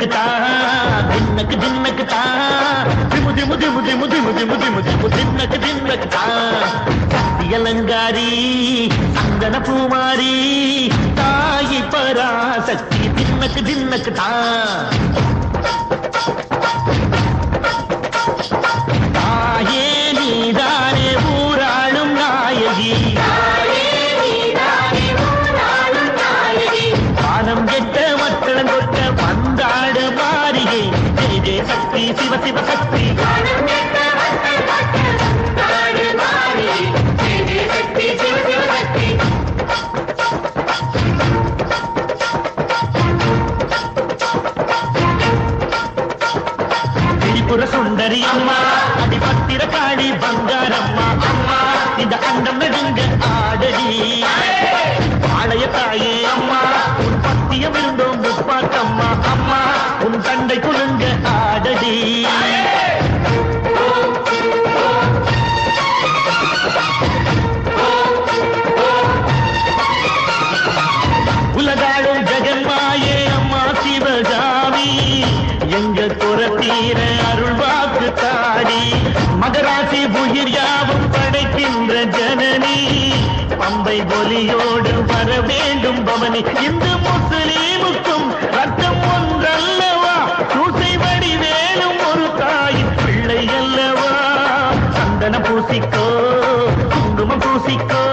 தின்னக்கு தா தின்னக்கு தின்னக்கு தா திமு திமு திமு திமு திமு திமு திமு திமு தின்னக்கு தின்னக்கு தா சக்தியலங்காரி சந்தன பூமாரி தாயி பராசக்தி தின்னக்கு தின்னக்கு தா தாயே நீதானே ஊராளும் நாயகி பாலம் கெட்ட மக்களும் கொட்ட வந்தாடு மாறியே ஜெய ஜெய சக்தி சிவ சிவ சக்தி திரிபுர சுந்தரி அம்மா அடிபத்திர காளி பங்காரம்மா அம்மா இந்த அண்டம் நெடுங்க ஆடடி ஆலய தாயே அம்மா உன் பத்தியம் இருந்தோம் முப்பாட்டம்மா அம்மா உன் தண்டை குழுங்க ஆடடி உலகாளும் ஜெகன்மாயே அம்மா சிவகாமி எங்க குறத்தீர அருள் வாக்கு தாடி மகராசி புயிர் யாவும் படைக்கின்ற ஜனனி பம்பை பொலியோடு வர வேண்டும் பவனி இந்து முஸ்லீமுக்கும் ரத்தம் ஒன்றல்லவா சூசை வடி வேணும் ஒரு தாயின் பிள்ளை அல்லவா சந்தன பூசிக்கோ குங்குமம் பூசிக்கோ